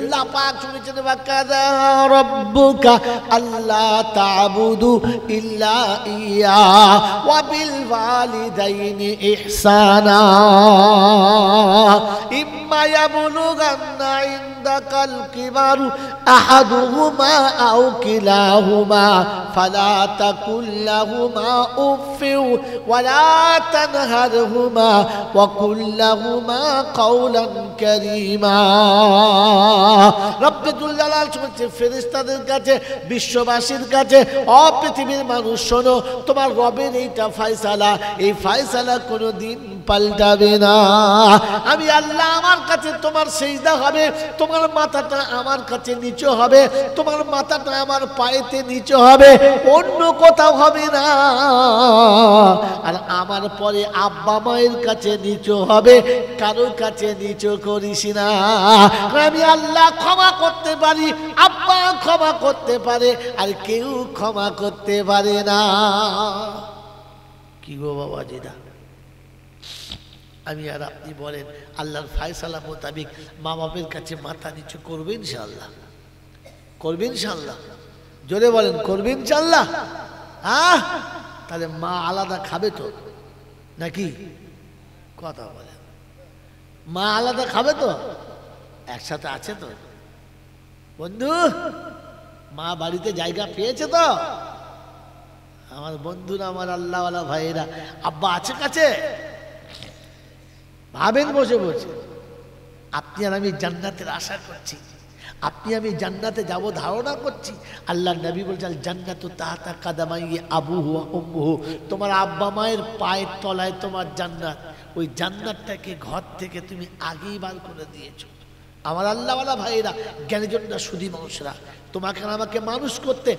আল্লাহ পাক শুনেছেন ওয়াকাযা রাব্বুকা আল্লা তা'বুদু ইল্লা ইয়া ওয়া বিল ওয়ালিদাইনি ইহসানা ইম্মা ইয়াবলুগান্না ইনদাকাল কিবারু আহাদুহুমা আও কিলাহুমা ফালা তাকুল লাহুমা উফফিউ ওয়া লা তানহারহুমা ওয়া কুল লাহুমা কাওলান কারীমা। রব্বুল জালাল শুনছে ফেরেশতাদের কাছে, বিশ্ববাসীর কাছে, ও পৃথিবীর মানুষ শোনো, তোমার রবের এইটা ফয়সালা, এই ফয়সালা কোনোদিন পাল্টাবে না। আমি আল্লাহ, আমার কাছে তোমার সিজদা হবে, তোমার মাথাটা আমার কাছে নিচু হবে, তোমার মাথাটা আমার পায়েতে নিচু হবে, অন্য কোথাও হবে না। আর আমার পরে আব্বা মায়ের কাছে নিচু হবে, কারোর কাছে নিচু করিস না। আমি আল্লাহ ক্ষমা করতে পারি, আব্বা ক্ষমা করতে পারে, আর কেউ ক্ষমা করতে পারে না। কি গো বাবাজিরা, আমি আর আপনি বলেন আল্লাহর ফয়সালা মোতাবেক মা বাপের কাছে মাথা নিচু করবে ইনশাআল্লাহ? করবে ইনশাআল্লাহ? জোরে বলেন, করবে ইনশাআল্লাহ? হ্যাঁ, তাহলে মা আলাদা খাবে তো নাকি? কথা বলেন, মা আলাদা খাবে তো? একসাথে আছে তো বন্ধু? মা বাড়িতে জায়গা পেয়েছে তো? আমার বন্ধুরা, আমার আল্লাহওয়ালা ভাইয়েরা, আব্বা আছে কাছে? ভাবেন বসে বসে, আপনি আর আমি জান্নাতের আশা করছি, আপনি আমি জান্নাতে যাব ধারণা করছি। আল্লাহ নবী বলছেন জান্নাতু তাহতা কাদামাই আবুহু ওয়া উম্মুহু, তোমার আব্বা মায়ের পায়ের তলায় তোমার জান্নাত। ওই জান্নাতটাকে ঘর থেকে তুমি আগেই বার করে দিয়েছো। আমার আল্লাহওয়ালা ভাইয়েরা, জ্ঞানীজনরা, সুধী মানুষরা, তোমাকে আমাকে মানুষ করতে,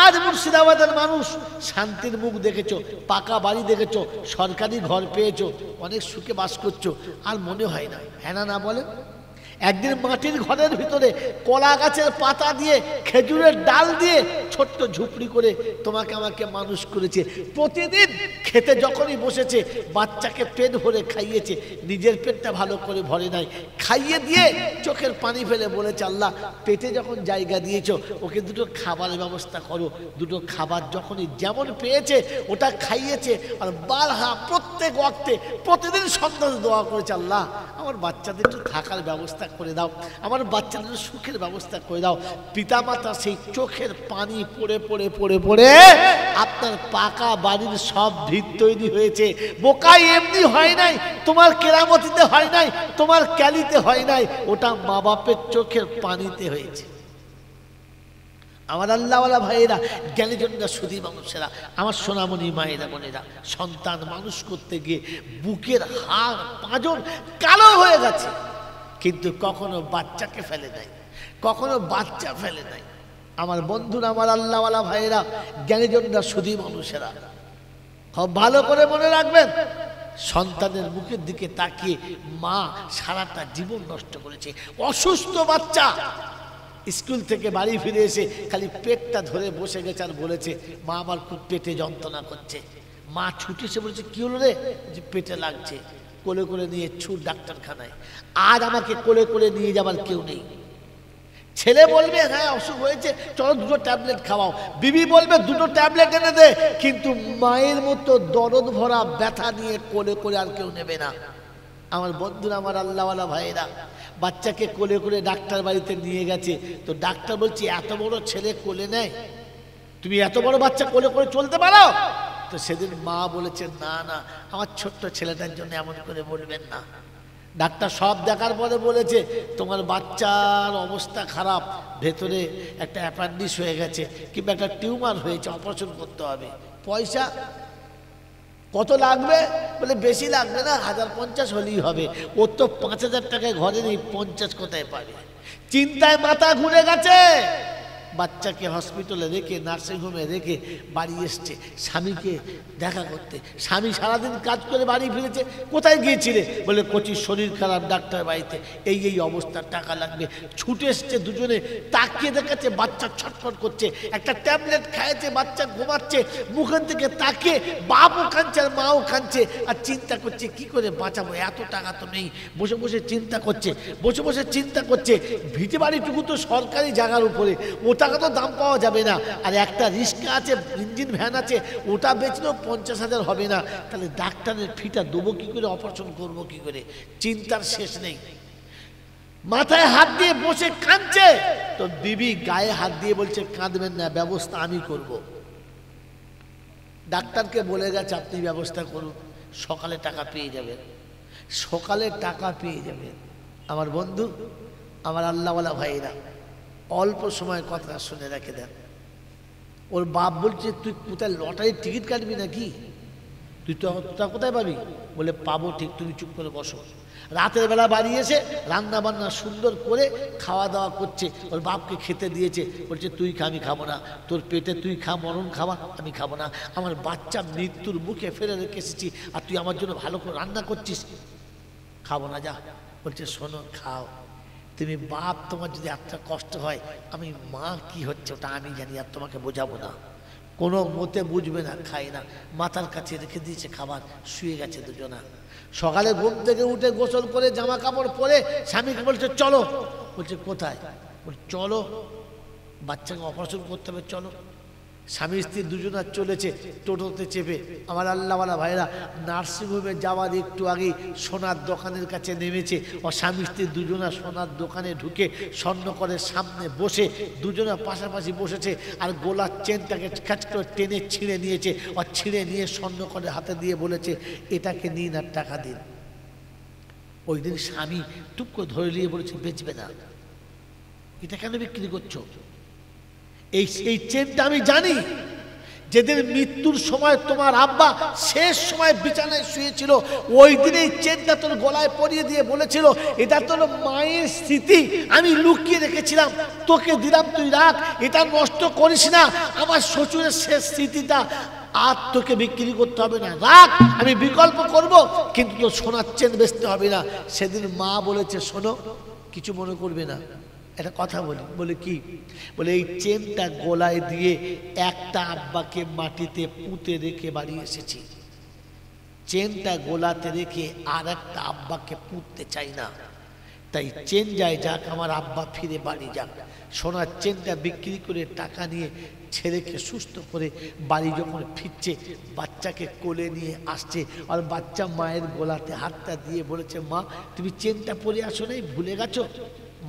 আজ মুর্শিদাবাদের মানুষ শান্তির মুখ দেখেছো, পাকা বাড়ি দেখেছো, সরকারি ঘর পেয়েছো, অনেক সুখে বাস করছো, আর মনে হয় না? হ্যাঁ না বলেন? একদিন মাটির ঘরের ভিতরে কলা গাছের পাতা দিয়ে, খেজুরের ডাল দিয়ে ছোট্ট ঝুপড়ি করে তোমাকে আমাকে মানুষ করেছে। প্রতিদিন খেতে যখনই বসেছে, বাচ্চাকে পেট ভরে খাইয়েছে, নিজের পেটটা ভালো করে ভরে নাই, খাইয়ে দিয়ে চোখের পানি ফেলে বলেছে আল্লাহ পেটে যখন জায়গা দিয়েছো, ওকে দুটো খাবারের ব্যবস্থা করো। দুটো খাবার যখনই যেমন পেয়েছে ওটা খাইয়েছে, আর বারহা প্রত্যেক ওয়াক্তে প্রতিদিন সন্তান দোয়া করেছে আল্লাহ আমার বাচ্চাদের একটু থাকার ব্যবস্থা করে দাও, আমার বাচ্চাদের সুখের ব্যবস্থা করে দাও। পিতামাতা সেই চোখের পানি পড়ে পড়ে পড়ে পড়ে আপনার পাকা বাড়ির সব ভিত তৈরি হয়েছে। বোকাই এমনি হয় নাই, তোমার কেরামতিতে হয় নাই, তোমার ক্যালিতে হয় নাই, ওটা মা বাপের চোখের পানিতে হয়েছে। আমার আল্লাহওয়ালা ভাইয়েরা, জ্ঞানীজনরা, সুধী মানুষেরা, আমার সোনামণি মায়েরা, বোনেরা, সন্তান মানুষ করতে গিয়ে বুকের হাড় পাঁজর কালো হয়ে গেছে, কিন্তু কখনো বাচ্চাকে ফেলে নাই, কখনো বাচ্চা ফেলে নাই। আমার বন্ধুরা, আমার আল্লাহওয়ালা ভাইয়েরা, জ্ঞানীজনরা, সুধী মানুষেরা, খুব ভালো করে মনে রাখবেন, সন্তানের মুখের দিকে তাকিয়ে মা সারাটা জীবন নষ্ট করেছে। অসুস্থ বাচ্চা স্কুল থেকে বাড়ি ফিরে এসে খালি পেটটা ধরে বসে গেছে আর বলেছে মা আমার খুব পেটে যন্ত্রণা করছে। মা ছুটে এসে বলেছে কি হলো রে? যে পেটে লাগছে। কোলে করে নিয়ে ছুট ডাক্তারখানায়। আর আমাকে কোলে করে নিয়ে যাবার কেউ নেই। ছেলে বলবে হ্যাঁ অসুখ হয়েছে, চলো দুটো ট্যাবলেট খাওয়াও। বিবি বলবে দুটো ট্যাবলেট এনে দে, কিন্তু মায়ের মতো দরদ ভরা ব্যথা নিয়ে কোলে করে আর কেউ নেবে না। আমার বন্ধুরা, আমার আল্লাহওয়ালা ভাইয়েরা, বাচ্চাকে কোলে করে ডাক্তার বাড়িতে নিয়ে গেছে, তো ডাক্তার বলছে এত বড় ছেলে কোলে নেয়, তুমি এত বড় বাচ্চা কোলে করে চলতে পারো? তো সেদিন মা বলেছে না না, আমার ছোট্ট ছেলেটার জন্য এমন করে বলবেন না। ডাক্তার সব দেখার পরে বলেছে তোমার বাচ্চার অবস্থা খারাপ, ভেতরে একটা অ্যাপেন্ডিক্স হয়ে গেছে কিংবা একটা টিউমার হয়েছে, অপারেশন করতে হবে। পয়সা কত লাগবে? বলে বেশি লাগবে না, 1050 হলেই হবে। ওর তো 5000 টাকায় ঘরে নেই, 50 কোথায় পাবে? চিন্তায় মাথা ঘুরে গেছে। বাচ্চাকে হসপিটালে রেখে নার্সিংহোমে রেখে বাড়ি এসছে স্বামীকে দেখা করতে। স্বামী সারাদিন কাজ করে বাড়ি ফিরেছে। কোথায় গিয়েছিলে? বলে কোচির শরীর খারাপ, ডাক্তার বাড়িতে, এই অবস্থা, টাকা লাগবে। ছুটে এসছে দুজনে, তাকিয়ে দেখাচ্ছে বাচ্চা ছটফট করছে, একটা ট্যাবলেট খাইছে, বাচ্চা ঘুমাচ্ছে, মুখের দিকে তাকিয়ে বাপও কাঁদছে আর মাও কাঁদছে, আর চিন্তা করছে কি করে বাঁচাবো, এত টাকা তো নেই। বসে বসে চিন্তা করছে, বসে বসে চিন্তা করছে ভিটে বাড়িটুকু তো সরকারি জায়গার উপরে, ও টাকা তো দাম পাওয়া যাবে না, আর একটা রিক্সা আছে, ইঞ্জিন ভ্যান আছে, ওটা বেচলেও 50,000 হবে না, তাহলে ডাক্তারের ফিটা দেবো কি করে, অপারেশন করবো কি করে, চিন্তার শেষ নেই। মাথায় হাত দিয়ে বসে কাঁদছে, তো বিবি গায়ে হাত দিয়ে বলছে কাঁদবেন না, ব্যবস্থা আমি করব। ডাক্তারকে বলে গেছে আপনি ব্যবস্থা করুন, সকালে টাকা পেয়ে যাবেন, সকালে টাকা পেয়ে যাবেন। আমার বন্ধু, আমার আল্লাহওয়ালা ভাইরা, অল্প সময় কথা শুনে রেখে দেন। ওর বাপ বলছে তুই কোথায় লটারির টিকিট কাটবি নাকি, তুই তো কোথায় পাবি? বলে পাবো ঠিক, তুমি চুপ করে বসো। রাতের বেলা বাড়ি এসে রান্না বান্না সুন্দর করে খাওয়া দাওয়া করছে, ওর বাপকে খেতে দিয়েছে, বলছে তুই খা, আমি খাবো না, তোর পেটে তুই খা, মরণ খাওয়া, আমি খাবো না, আমার বাচ্চা মৃত্যুর মুখে ফেলে রেখে এসেছি, আর তুই আমার জন্য ভালো করে রান্না করছিস, খাবো না, যা। বলছে শোনো, খাও, তুমি বাপ, তোমার যদি একটা কষ্ট হয়, আমি মা কি হচ্ছে ওটা আমি জানি, আর তোমাকে বোঝাবো না, কোনো মতে বুঝবে না, খাই না। মাথার কাছে রেখে দিয়েছে খাবার, শুয়ে গেছে দুজনা। সকালে ঘুম থেকে উঠে গোসল করে জামা কাপড় পরে স্বামীকে বলছে চলো। বলছে কোথায়? বলছে চলো, বাচ্চাকে অপারেশন করতে হবে, চলো। স্বামী স্ত্রী দুজনা চলেছে টোটোতে চেপে। আমার আল্লাহওয়ালা ভাইরা, নার্সিংহোমে যাওয়ার একটু আগে সোনার দোকানের কাছে নেমেছে, ও স্বামী স্ত্রী দুজনা সোনার দোকানে ঢুকে স্বর্ণকরের সামনে বসে দুজনা পাশাপাশি বসেছে, আর গোলার চেনটাকে খ্যাচ করে টেনে ছিঁড়ে নিয়েছে, আর ছিঁড়ে নিয়ে স্বর্ণকরের হাতে দিয়ে বলেছে এটাকে নিন আর টাকা দিন। ওই দিন স্বামী টুক করে ধরে নিয়ে বলেছে বেচবে না, এটা কেন বিক্রি করছো? এই চেনটা আমি জানি, যেদিন মৃত্যুর সময় তোমার আব্বা শেষ সময় বিছানায় শুয়েছিল, ওই দিন এই চেনটা তোর গলায় পরিয়ে দিয়ে বলেছিল এটা তোর মায়ের স্মৃতি, আমি লুকিয়ে রেখেছিলাম, তোকে দিলাম, তুই রাখ, এটা নষ্ট করিস না, আমার শ্বশুরের শেষ স্মৃতিটা, আর তোকে বিক্রি করতে হবে না, রাখ, আমি বিকল্প করব, কিন্তু তোর সোনার চেন বেচতে হবে না। সেদিন মা বলেছে শোনো, কিছু মনে করবে না, একটা কথা বলি। বলে কি? বলে এই চেনটা গলায় দিয়ে একটা আব্বাকে মাটিতে পুঁতে রেখে বাড়ি এসেছি, চেনটা গোলাতে রেখে আর একটা আব্বাকে পুঁততে চাই না, তাই চেন যায় যাক, আমার আব্বা ফিরে বাড়ি যাক। সোনার চেনটা বিক্রি করে টাকা নিয়ে ছেলেকে সুস্থ করে বাড়ি যখন ফিরছে, বাচ্চাকে কোলে নিয়ে আসছে, আর বাচ্চা মায়ের গোলাতে হাতটা দিয়ে বলেছে মা তুমি চেনটা পরে আসো নাই, ভুলে গেছো?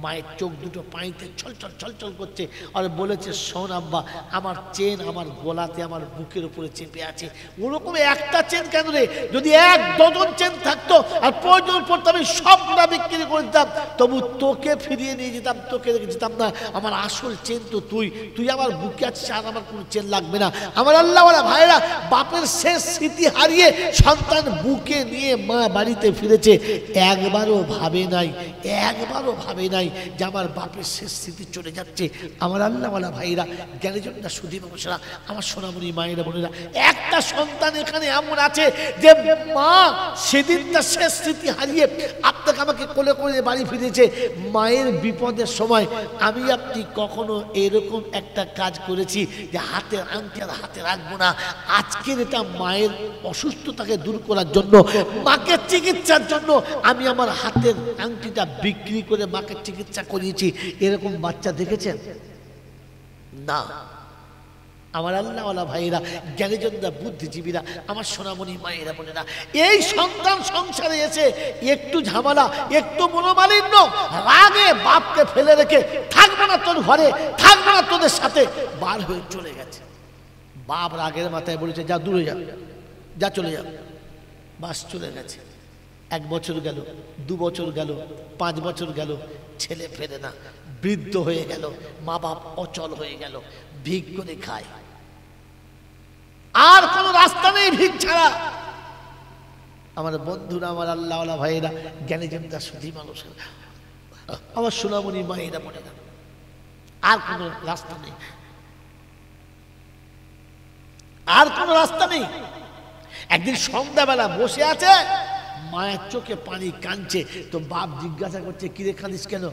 মায়ের চোখ দুটো পানিতে ছলছল ছলছল করছে, আর বলেছে শোন আব্বা, আমার চেন আমার গলাতে আমার বুকের উপরে চেপে আছে। ওরকম একটা চেন কেন রে, যদি 1 ডজন চেন থাকতো আর প্রয়োজন পড়তো আমি সবটা বিক্রি করে দিতাম, তবু তোকে ফিরিয়ে নিয়ে যেতাম, তোকে রেখে যেতাম না। আমার আসল চেন তো তুই আমার বুকে আছিস, আর আমার কোনো চেন লাগবে না। আমার আল্লাহওয়ালা ভাইরা, বাপের শেষ স্মৃতি হারিয়ে সন্তান বুকে নিয়ে মা বাড়িতে ফিরেছে, একবারও ভাবে নাই যে আমার বাপের শেষ স্মৃতি চলে যাচ্ছে। আমার আল্লাহওয়ালা ভাইরা, জ্ঞানীজনরা, সুধী মানুষেরা, আমার সোনামণি মায়েরা বোনেরা, একটা সন্তান এখানে এমন আছে যে মা সেদিন তার শেষ স্মৃতি হারিয়ে আপনাকে আমাকে কোলে করে বাড়ি ফিরেছে। মায়ের বিপদের সময় আমি আপনি কখনো এরকম একটা কাজ করেছি যে হাতের আংটি আর হাতে রাখবো না, আজকের এটা মায়ের অসুস্থতাকে দূর করার জন্য, মাকে চিকিৎসার জন্য আমি আমার হাতের আংটিটা বিক্রি করে মাকে চিকিৎসা করিয়েছি, এরকম বাচ্চা দেখেছেন? না। আমার আল্লাহওয়ালা ভাইয়েরা, জ্ঞানীজনরা, বুদ্ধিজীবীরা, আমার সোনামণি মায়েরা বোনেরা, এই সন্তান সংসারে এসে একটু ঝামেলা, একটু মনোমালিন্য, রাগে বাপকে ফেলে রেখে থাকবো না তোর ঘরে, থাকবো না তোদের সাথে, বার হয়ে চলে গেছে। বাপ রাগের মাথায় বলেছে যা দূরে যা চলে যা, বাস চলে গেছে। 1 বছর গেল, 2 বছর গেল, 5 বছর গেল, ছেলে ফেরে না, বৃদ্ধ হয়ে গেল, মা বাপ অচল হয়ে গেল, ভিক করে খায়, আর কোন রাস্তা নেই ভিক ছাড়া। আমার বন্ধুরা, আমার আল্লাহওয়ালা ভাইয়েরা, জ্ঞানীজনরা, সুধী মানুষেরা, আমার সোনামণি মায়েরা বোনেরা, আর কোনো রাস্তা নেই, আর কোনো রাস্তা নেই। একদিন সন্ধ্যাবেলা বসে আছে, মায়ের চোখে পানি কাঁদছে। তো বাপ জিজ্ঞাসা করছে, কিরে কাঁদিস কেন?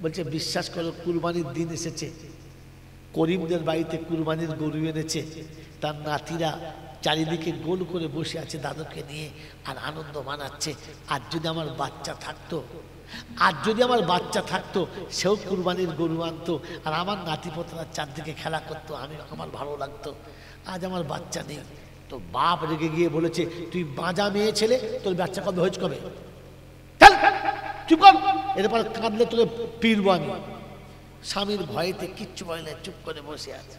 বলছে, বিশ্বাস করো, কুরবানির দিন এসেছে, করিমদের বাড়িতে কুরবানির গরু এনেছে, তার নাতিরা চারিদিকে গোল করে বসে আছে দাদুকে নিয়ে আর আনন্দ মানাচ্ছে। আর যদি আমার বাচ্চা থাকতো, আর যদি আমার বাচ্চা থাকতো, সেও কুরবানির গরু আনতো আর আমার নাতিপোতরা চারদিকে খেলা করতো, আমার ভালো লাগতো। আজ আমার বাচ্চা নেই। তো বাপ রেগে গিয়ে বলেছে, তুই বাঁজা মেয়ে ছেলে, তোর বাচ্চা কবে হয়েছে? কবে? চুপ কর, এরপর কাঁদলে তোকে পিরবো আমি। স্বামীর ভয়েতে কিচ্ছু বলে না, চুপ করে বসে আছে।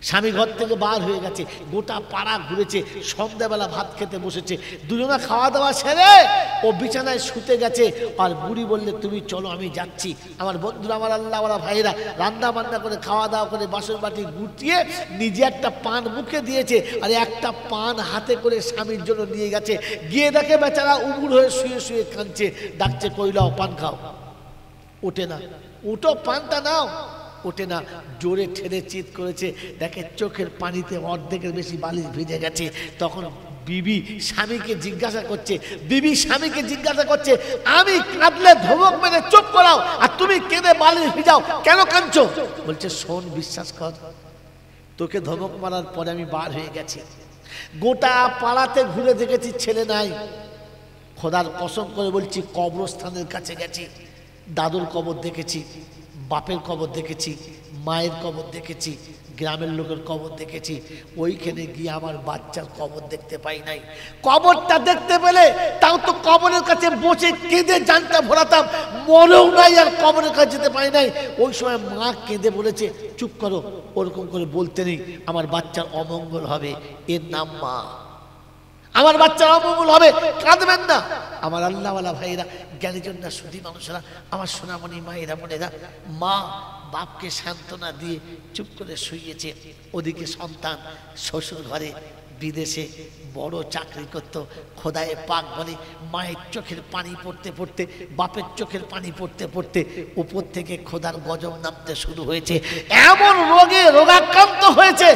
স্বামী ঘর থেকে বার হয়ে গেছে, গোটা পাড়া ঘুরেছে, সন্ধ্যাবেলা ভাত খেতে বসেছে। দুজনা খাওয়া দাওয়া সেরে ও বিছানায় শুতে গেছে। আর বুড়ি বললে, তুমি চলো, আমি যাচ্ছি। আমার বন্ধুরা, আমার আল্লাহওয়ালা ভাইরা রান্না বান্না করে খাওয়া দাওয়া করে বাসন বাটি গুটিয়ে নিজে একটা পান মুখে দিয়েছে, আর একটা পান হাতে করে স্বামীর জন্য নিয়ে গেছে। গিয়ে দেখে বেচারা উবুড় হয়ে শুয়ে শুয়ে কাঁদছে, ডাকছে, কইলাও পান খাও। ওঠে না, উঠো পানটা নাও। ওঠে না, জোরে ঠেলে চিৎ করেছে, দেখে চোখের পানিতে অর্ধেকের বেশি বালিশ ভিজে গেছে। তখন বিবি স্বামীকে জিজ্ঞাসা করছে, আমি কাঁদলে ধমক মেরে চুপ করাও, আর তুমি কেঁদে বালিশ ভিজাও, কেন কাঁদছো? বলছে, শোন, বিশ্বাস কর, তোকে ধমক মারার পরে আমি বার হয়ে গেছি, গোটা পাড়াতে ঘুরে দেখেছি ছেলে নাই। খোদার কসম করে বলছি, কবরস্থানের কাছে গেছি, দাদুর কবর দেখেছি, বাপের কবর দেখেছি, মায়ের কবর দেখেছি, গ্রামের লোকের কবর দেখেছি। ওইখানে গিয়ে আমার বাচ্চার কবর দেখতে পাই নাই। কবরটা দেখতে পেলে তাও তো কবরের কাছে বসে কেঁদে জানটা ভরাতাম, মরেও নাই আর কবরের কাছে যেতে পাই নাই। ওই সময় মা কেঁদে বলেছে, চুপ করো, ওরকম করে বলতে নেই, আমার বাচ্চার অমঙ্গল হবে, এর নাম মা, আমার বাচ্চার অমঙ্গল হবে, কাঁদবেন না। আমার আল্লাহওয়ালা ভাইরা, জ্ঞানীজনরা, সুধী মানুষরা, আমার সোনামণি মায়েরা বোনেরা, মা বাপকে সান্ত্বনা দিয়ে চুপ করে শুইয়েছে। ওদিকে সন্তান শ্বশুর ঘরে বিদেশে বড় চাকরি করত। খোদায়ে পাক বলে, মায়ের চোখের পানি পড়তে পড়তে, বাপের চোখের পানি পড়তে পড়তে উপর থেকে খোদার গজব নামতে শুরু হয়েছে। এমন রোগে রোগাক্রান্ত হয়েছে,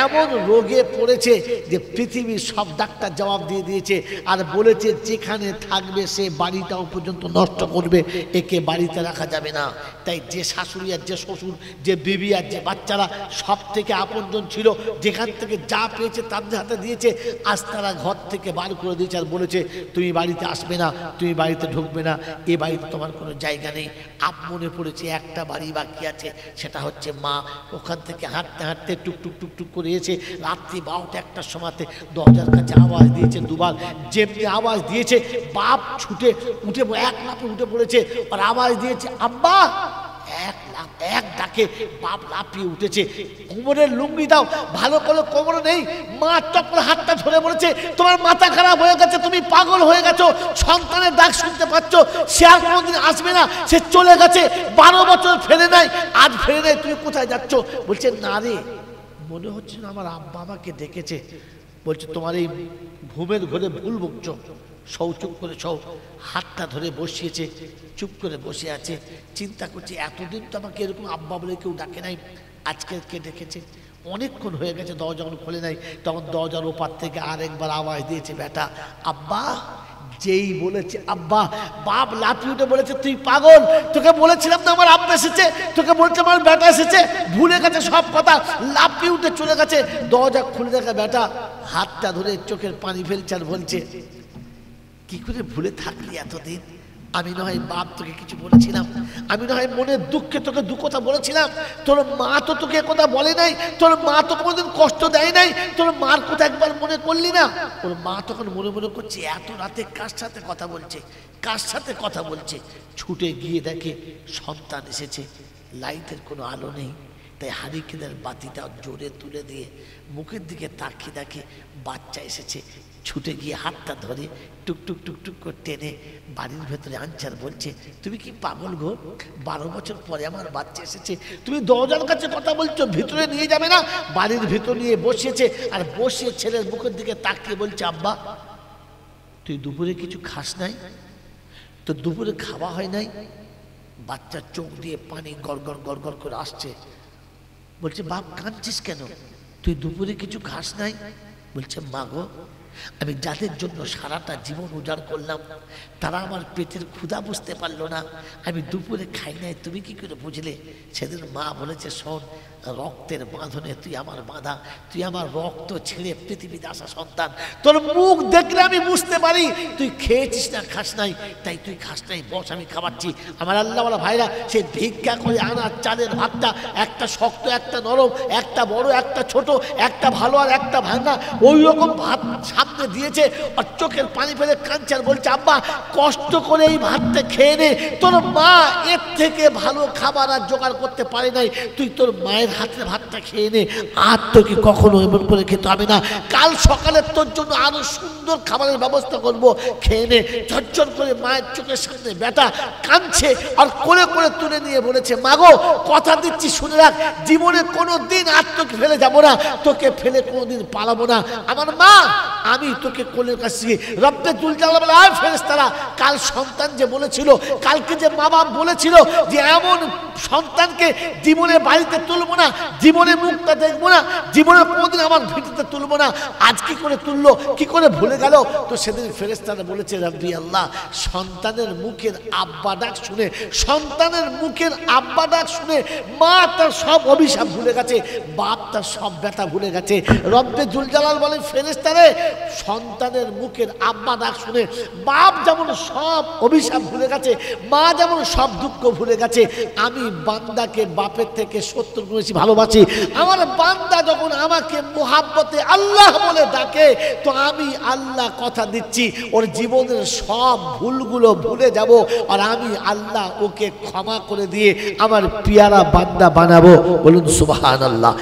এমন রোগে পড়েছে যে পৃথিবীর সব ডাক্তার জবাব দিয়ে দিয়েছে, আর বলেছে যেখানে থাকবে সে বাড়িটাও পর্যন্ত নষ্ট করবে, একে বাড়িতে রাখা যাবে না। তাই যে শাশুড়ি আর যে শ্বশুর, যে বিবি আর যে বাচ্চারা সব থেকে আপনজন ছিল, যেখান থেকে যা পেয়েছে তাদের হাতে দিয়েছে, আজ তারা ঘর থেকে বার করে দিয়েছে আর বলেছে, তুমি বাড়িতে আসবে না, তুমি বাড়িতে ঢুকবে না, এ বাড়িতে তোমার কোনো জায়গা নেই। আপ মনে পড়েছে একটা বাড়ি বাকি আছে, সেটা হচ্ছে মা। ওখান থেকে হাঁটতে হাঁটতে টুকটুক টুকটুক করে এসে রাত্রি 12টা 1টার সময়তে দরজার কাছে আওয়াজ দিয়েছে দুবার। যেমনি আওয়াজ দিয়েছে, বাপ ছুটে উঠে এক লাফে উঠে পড়েছে, আর আওয়াজ দিয়েছে, আব্বা। এক ডাকে বাপ লাফিয়ে উঠেছে, কোমরের লুঙ্গি দাও, ভালো করে কোমরে নেই। মা টপর হাতটা ধরে বলেছে, তোমার মাথা খারাপ হয়ে গেছে, তুমি পাগল হয়ে গেছো, সন্তানের ডাক শুনতে পাচ্ছ, সে আর কোনোদিন আসবে না, সে চলে গেছে, 12 বছর ফেরে নাই, আজ ফেরে নাই, তুমি কোথায় যাচ্ছ? বলছে, না রে, মনে হচ্ছে না আমার আব্বা আমাকে ডেকেছে। বলছে, তোমার এই ঘুমের ঘরে ভুল বকছো, সৌ চুপ করে সৌ। হাতটা ধরে বসিয়েছে, চুপ করে বসে আছে, চিন্তা করছে, এতদিন তো আমাকে এরকম আব্বা বলে কেউ ডাকে নাই, আজকে কে ডেকেছে? অনেকক্ষণ হয়ে গেছে, দরজা যখন খোলে নাই, তখন দরজার ওপার থেকে আরেকবার আওয়াজ দিয়েছে, বেটা, আব্বা। যেই বলেছে আব্বা, বাপ লাফিয়ে উঠে বলেছে, তুই পাগল, তোকে বলেছিলাম না আমার আব্বা এসেছে, তোকে বলছে আমার বেটা এসেছে, ভুলে গেছে সব কথা। লাফিয়ে উঠে চলে গেছে, দরজা খুলে দেখা বেটা হাতটা ধরে চোখের পানি ফেলছে আর বলছে, কি করে ভুলে থাকলি এতদিন? আমি না হয় বাপ তোকে কিছু বলেছিলাম, আমি না হয় মনের দুঃখে তোকে দু কথা বলেছিলাম, তোর মা তো তোকে কথা বলে নাই, তোর মা তো কোনোদিন কষ্ট দেয় নাই, তোর মার কথা একবার মনে করলি না? ওর মা তখন মনে মনে করছে, এত রাতে কার সাথে কথা বলছে, কার সাথে কথা বলছে। ছুটে গিয়ে দেখে সন্তান এসেছে, লাইটের কোনো আলো নেই, তাই হারিকেনের বাতিটা জোরে তুলে দিয়ে মুখের দিকে তাকিয়ে দেখে বাচ্চা এসেছে। ছুটে গিয়ে হাতটা ধরে টুকটুক টুকটুক করে টেনে বাড়ির ভেতরে আনছে আর বলছে, তুমি কি পাগল গো? 12 বছর পরে আমার বাচ্চা এসেছে, তুমি দরজার কাছে কথা বলছো, ভিতরে নিয়ে যাবে না? বাড়ির ভেতর নিয়ে বসিয়েছে, আর বসিয়ে ছেলের মুখের দিকে তাকিয়ে বলছে, আব্বা, তুই দুপুরে কিছু খাস নাই? তো দুপুরে খাওয়া হয় নাই? বাচ্চার চোখ দিয়ে পানি গড়গড় গড়গড় করে আসছে। বলছে বাপ কাঁদছিস কেন, তুই দুপুরে কিছু খাস নাই? বলছে মা গো, আমি যাদের জন্য সারাটা জীবন উজাড় করলাম তারা আমার পেটের ক্ষুধা বুঝতে পারলো না, আমি দুপুরে খাই নাই, তুমি কি করে বুঝলে? সেদিন মা বলেছে শোন, রক্তের বাঁধনে তুই আমার বাঁধা, তুই আমার রক্ত ছেড়ে পৃথিবীতে আসা সন্তান, তোর মুখ দেখলে আমি বুঝতে পারি তুই খেয়েছিস না খাস নাই, তাই তুই খাস নাই, বস আমি খাওয়াচ্ছি। আমার আল্লাহওয়ালা ভাইরা সে ভিক্ষা করে আনা চালের ভাতটা, একটা শক্ত একটা নরম, একটা বড় একটা ছোট, একটা ভালো আর একটা ভাঙা, ওই রকম ভাত সামনে দিয়েছে, আর চোখের পানি ফেলে কাঁদছে আর বলছে আব্বা কষ্ট করে এই ভাতটা খেয়ে নে, তোর মা এর থেকে ভালো খাবার আর জোগাড় করতে পারে নাই, তুই তোর মায়ের হাতের ভাতটা খেয়ে নে, আর তোকে কখনো এমন করে খেতে হবে না, কাল সকালে তোর জন্য আরো সুন্দর খাবারের ব্যবস্থা করবো, খেয়ে নে। ঝরঝর করে মায়ের চোখের সামনে বেটা কাঁদছে আর করে করে তুলে নিয়ে বলেছে মাগো কথা দিচ্ছি শুনে রাখ, জীবনে কোনো দিন আর তোকে ফেলে যাবো না, তোকে ফেলে কোনোদিন পালাবো না। আমার মা আমি তোকে কোলের কাছে রব্বে দুল জালাল বলে আর ফেরেশতারা, কাল সন্তান যে বলেছিল, কালকে যে মা বাপ বলেছিল যে এমন সন্তানকে জীবনে বাড়িতে তুলবো না, জীবনে মুখটা দেখবো না, জীবনে কোনোদিন আমার ভিটিতে তুলবো না, আজ কি করে তুললো, কি করে ভুলে গেল? তো সেদিন ফেরেশতারা বলেছে রব্বি আল্লাহ, সন্তানের মুখের আব্বা ডাক শুনে, সন্তানের মুখের আব্বা ডাক শুনে মা তার সব অভিশাপ ভুলে গেছে, বাপ তার সব ব্যথা ভুলে গেছে। রব্বে দুল জালাল বলেন ফেরেশতারে, সন্তানের মুখের আব্বা ডাক শুনে বাপ যেমন সব অভিশাপ ভুলে গেছে, মা যেমন সব দুঃখ ভুলে গেছে, আমি বান্দাকে বাপের থেকে 70 গুণ বেশি ভালোবাসি। আমার বান্দা যখন আমাকে মুহাব্বতে আল্লাহ বলে ডাকে, তো আমি আল্লাহ কথা দিচ্ছি ওর জীবনের সব ভুলগুলো ভুলে যাব, আর আমি আল্লাহ ওকে ক্ষমা করে দিয়ে আমার পিয়ারা বান্দা বানাবো। বলুন সুবহানাল্লাহ।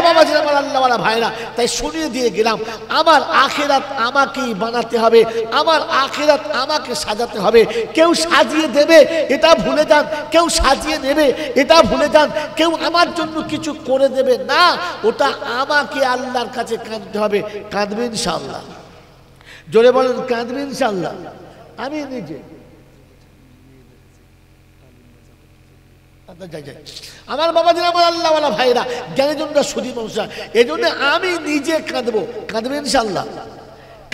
বাবা জি আমার আল্লাহওয়ালা ভাইরা, তাই শুনিয়ে দিয়ে গেলাম আমার আখিরাত আমাকেই বানাতে হবে, আমার আখিরাত আমাকে সাজাতে হবে। কেউ সাজিয়ে দেবে এটা ভুলে যান, কেউ সাজিয়ে নেবে এটা ভুলে যান, কেউ আমার জন্য কিছু করে দেবে না, ওটা আমাকে আল্লাহর কাছে কাঁদতে হবে। কাঁদবে ইনশাআল্লাহ, জোরে বলেন কাঁদবে ইনশাআল্লাহ। আমি নিজে আমার বাবাজি আমার আল্লাহওয়ালা ভাইরা জ্ঞানীজনরা সুধী মানুষরা, এই জন্য আমি নিজে কাঁদবো। কাঁদবে ইনশাআল্লাহ,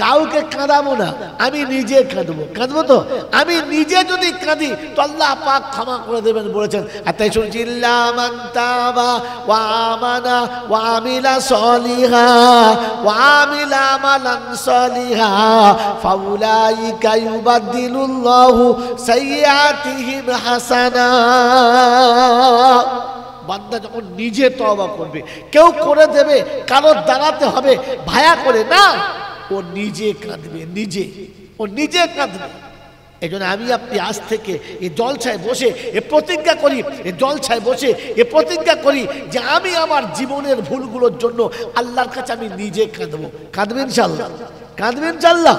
কাউকে কাঁদাবো না, আমি নিজে কাঁদবো। কাঁদবো তো আমি নিজে যদি কাঁদি তো আল্লাহ পাক ক্ষমা করে দেবেন বলেছেন। আর তাই শুনছি ইল্লা মান তাবা ওয়া আমানা ওয়া আমিলা সলিহা ওয়া আমিলা আমালান সলিহা ফাউলাইকা ইউবাদদিলুল্লাহু সাইয়্যাতিহিম হাসানাত। বান্দা যখন নিজে তওবা করবে, কেউ করে দেবে, কারোর দাঁড়াতে হবে ভায়া করে না, ও নিজে কাঁদবে, নিজে ও নিজে কাঁদবে। এই জন্য আমি আপনি আজ থেকে এই জলছায় বসে এ প্রতিজ্ঞা করি, এ জলছায় বসে এ প্রতিজ্ঞা করি যে আমি আমার জীবনের ভুলগুলোর জন্য আল্লাহর কাছে আমি নিজে কাঁদবো। কাঁদবেন ইনশাআল্লাহ, কাঁদবেন ইনশাআল্লাহ।